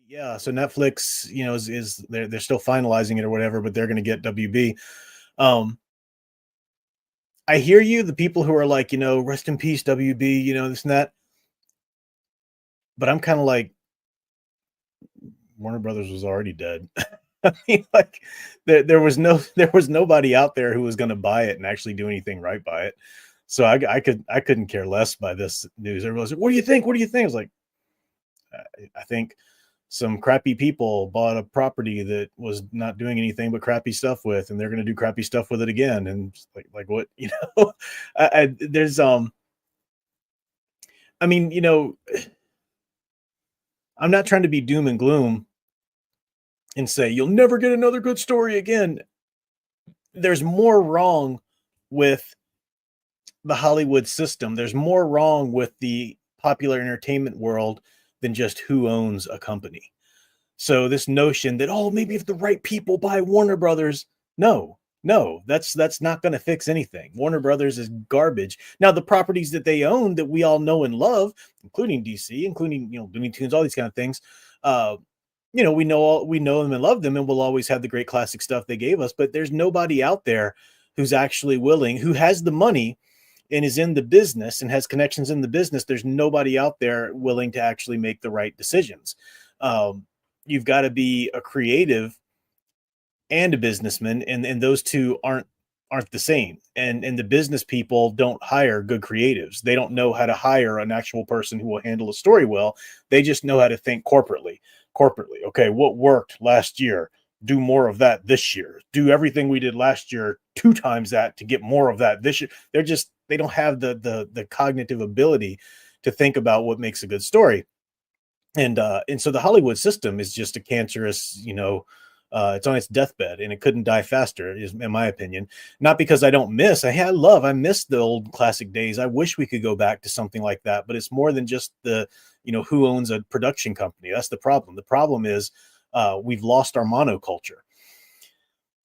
Yeah, so Netflix, is they're still finalizing it or whatever, but they're going to get WB. Um, I hear you, the people who are like, rest in peace, WB, this and that. But I'm kind of like, Warner Brothers was already dead. I mean, like, there was nobody out there who was going to buy it and actually do anything right by it. So I couldn't care less by this news. Everyone's like, "What do you think? What do you think?" I was like, I think some crappy people bought a property that was not doing anything but crappy stuff with, and they're going to do crappy stuff with it again. And like what, there's I mean, I'm not trying to be doom and gloom and say you'll never get another good story again. There's more wrong with the Hollywood system. There's more wrong with the popular entertainment world than just who owns a company. So this notion that, oh, maybe if the right people buy Warner Brothers, no, that's not going to fix anything. Warner Brothers is garbage. Now the properties that they own that we all know and love, including DC, including Looney Tunes, all these kind of things, uh, we know them and love them, and we'll always have the great classic stuff they gave us. But there's nobody out there who's actually willing, who has the money and is in the business and has connections in the business. There's nobody out there willing to actually make the right decisions. You've got to be a creative and a businessman, and those two aren't the same. And the business people don't hire good creatives. They don't know how to hire an actual person who will handle a story well. They just know how to think corporately. Okay, what worked last year, do more of that this year. Do everything we did last year 2 times that to get more of that this year. They don't have the cognitive ability to think about what makes a good story. And so the Hollywood system is just a cancerous, it's on its deathbed, and it couldn't die faster, is in my opinion. Not because I miss the old classic days. I wish we could go back to something like that, but it's more than just who owns a production company. That's the problem. The problem is we've lost our monoculture.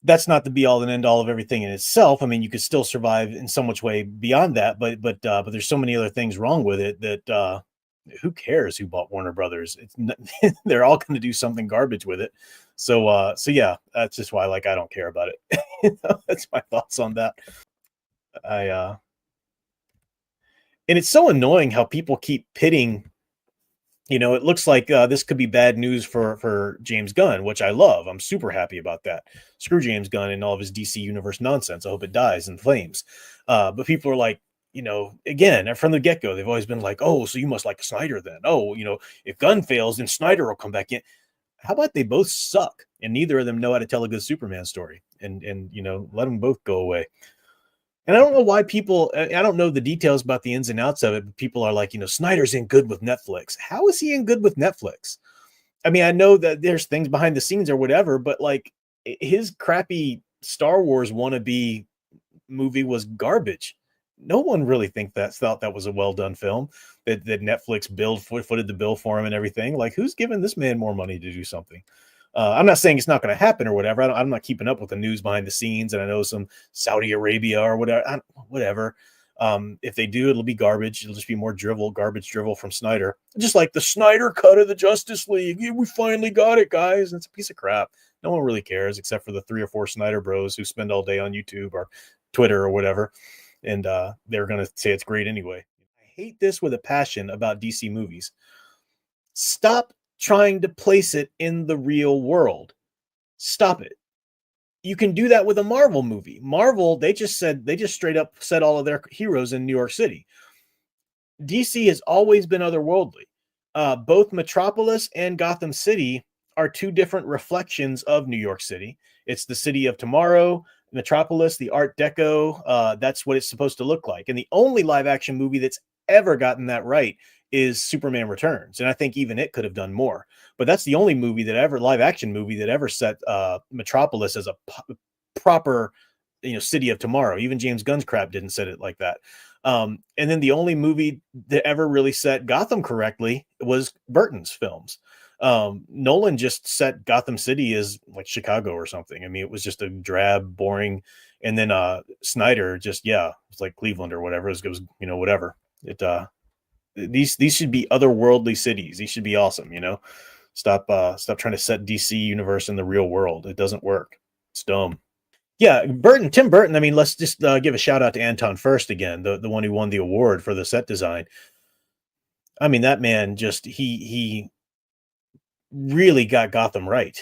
That's not the be all and end all of everything in itself. I mean, you could still survive in so much way beyond that, but there's so many other things wrong with it that who cares who bought Warner Brothers? They're all going to do something garbage with it. So yeah, that's just why I don't care about it. That's my thoughts on that. I And it's so annoying how people keep pitting. It looks like this could be bad news for James Gunn, which I love. I'm super happy about that. Screw James Gunn and all of his DC Universe nonsense. I hope it dies in flames. But people are like, again, from the get go, they've always been like, oh, so you must like Snyder then. Oh, if Gunn fails, then Snyder will come back in. How about they both suck and neither of them know how to tell a good Superman story, and let them both go away. And I don't know why I don't know the details about the ins and outs of it, but people are like, Snyder's in good with Netflix. How is he in good with Netflix? I mean, I know that there's things behind the scenes or whatever, but like his crappy Star Wars wannabe movie was garbage. No one really thought that was a well done film. That Netflix footed the bill for him and everything. Like, who's giving this man more money to do something? I'm not saying it's not going to happen or whatever. I'm not keeping up with the news behind the scenes, and I know some Saudi Arabia or whatever. Whatever. If they do, it'll be garbage. It'll just be more garbage drivel from Snyder. Just like the Snyder cut of the Justice League. Yeah, we finally got it, guys. It's a piece of crap. No one really cares except for the 3 or 4 Snyder bros who spend all day on YouTube or Twitter or whatever. And they're going to say it's great anyway. I hate this with a passion about DC movies. Stop trying to place it in the real world. Stop it. You can do that with a Marvel movie. Marvel, they just straight up set all of their heroes in New York City. DC has always been otherworldly. Both Metropolis and Gotham City are 2 different reflections of New York City. It's the city of tomorrow. Metropolis, the Art Deco, that's what it's supposed to look like. And the only live action movie that's ever gotten that right is Superman Returns. And I think even it could have done more. But that's the only live action movie that ever set Metropolis as a proper, city of tomorrow. Even James Gunn's crap didn't set it like that. And then the only movie that ever really set Gotham correctly was Burton's films. Nolan just set Gotham City as like Chicago or something. I mean, it was just a drab, boring, and then Snyder just it's like Cleveland or whatever. It was whatever. These should be otherworldly cities. These should be awesome, Stop trying to set DC universe in the real world. It doesn't work. It's dumb. Yeah, Tim Burton. I mean, let's just give a shout out to Anton First again, the one who won the award for the set design. I mean, that man just he really got Gotham right.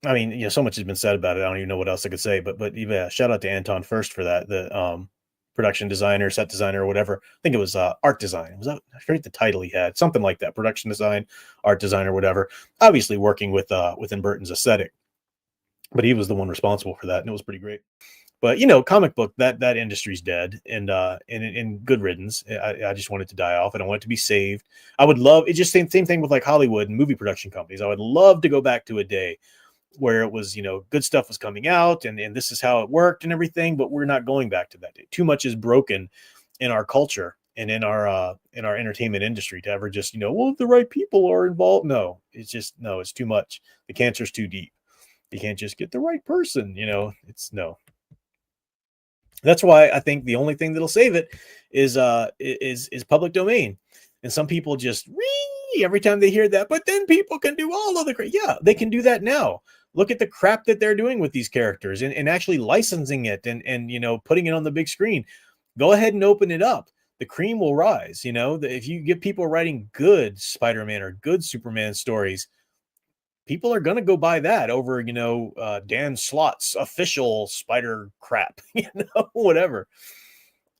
I mean, so much has been said about it. I don't even know what else I could say, but yeah, shout out to Anton First for that. The production designer, set designer, or whatever. I think it was art design. Was that, I forget the title he had, something like that. Production design, art design, or whatever. Obviously working within Burton's aesthetic, but he was the one responsible for that, and it was pretty great. But comic book, that industry's dead, and good riddance. I just want it to die off. I don't want it to be saved. I would love it. Just same thing with like Hollywood and movie production companies. I would love to go back to a day where it was, good stuff was coming out, and this is how it worked and everything. But we're not going back to that day. Too much is broken in our culture and in our entertainment industry to ever just, well, the right people are involved. No, it's too much. The cancer's too deep. You can't just get the right person. It's no. That's why I think the only thing that'll save it is public domain. And some people just every time they hear that, but then people can do all of the crap. Yeah, they can do that now. Look at the crap that they're doing with these characters and actually licensing it and putting it on the big screen. Go ahead and open it up. The cream will rise. If you get people writing good Spider-Man or good Superman stories, people are going to go buy that over, Dan Slott's official Spider crap, whatever.